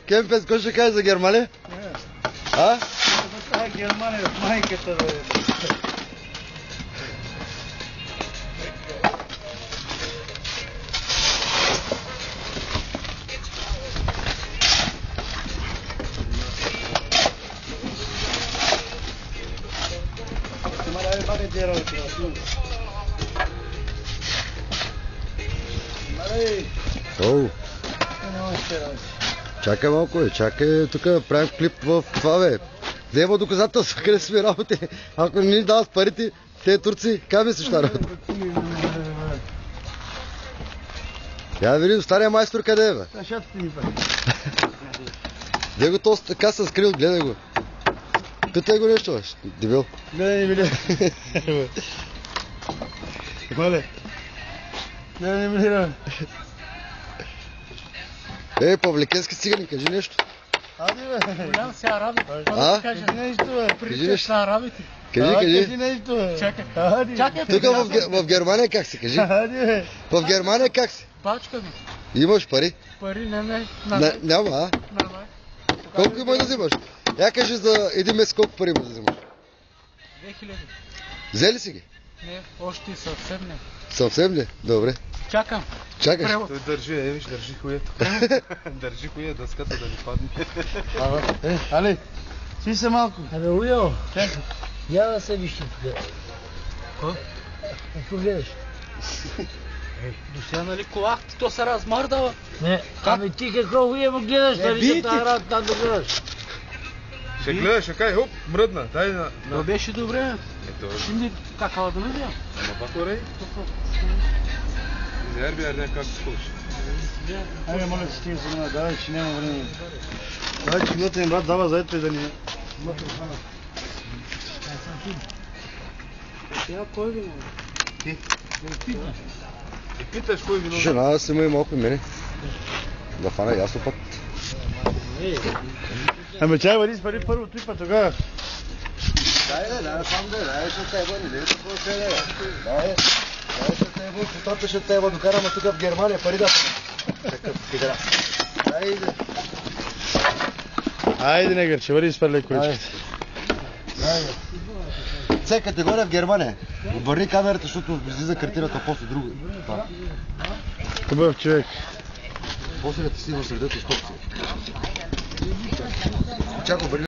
Кемпес, какво ще кажеш за Германия? А? Това е Германия от майката, бе. Оу. Чакай малко, чакай, тук правим клип в това, бе. Да има доказателства, къде сме работи. Ако не ни дават парите, те турци, как мислиш тази работа? Я да видим стария майстор къде е, бе. Шатите ми пари. Гледай го този така се скрил, гледай го. Питай го нещо, бе, дебил. Гледай, не видя. Мале. Гледай, не видя. Павликенски цигани, кажи нещо. Ади, бе. Голям си араби. А? Кажи нещо, бе. Кажи нещо. На арабите. Кажи нещо, бе. Чакай. Ади. Чакай. Тук в Германия как си, кажи? Ади, бе. В Германия как си? Бачка ми. Имаш пари? Пари не. Няма, а? Нормай. Колко има да взимаш? Я кажи за един месец колко пари има да взимаш? 2000. Взели си ги? Не, още съвсем не. Съвсем ли? Добре. Чакам. Чакаш. Той държи, виж, държи хуето. Държи хуя дъската да ни падне. Али, си се малко. Абе, Уйо, я да се виж тук. Ко? Какво гледаш? До сега нали колахте, то се размърдава. Не, ами ти какво Уйо му гледаш, нали тази работа да гледаш? Ще гледаш, ще кай, хоп, мръдна. Дай на... То беше добре. Ето, Şimdi kakao da ne diyor? ама бак орей. Зер би ерден как се ходиш. Айде, моля си ти се няма, давай, че няма време. Давай, че милата ми брат дава заето и да ни... Ya koy beni. И питаш кой виновен. Жена да си има малко и мене. Да фана ясно път. Ами чай, вади с пари първо, той път тогава. Дай, сам дай, ще те бъде, не какво ще е. Дай, ще те бъде, потата ще те бъде, докараме тук в Германия пари да... Такъв пидера. Айде, негър, ще вади с пари количката. Це категория в Германия. Обърни камерата, защото излиза картината после друго. Хубав човек. После да ти си в средата, стоп си. Чакай, обърни.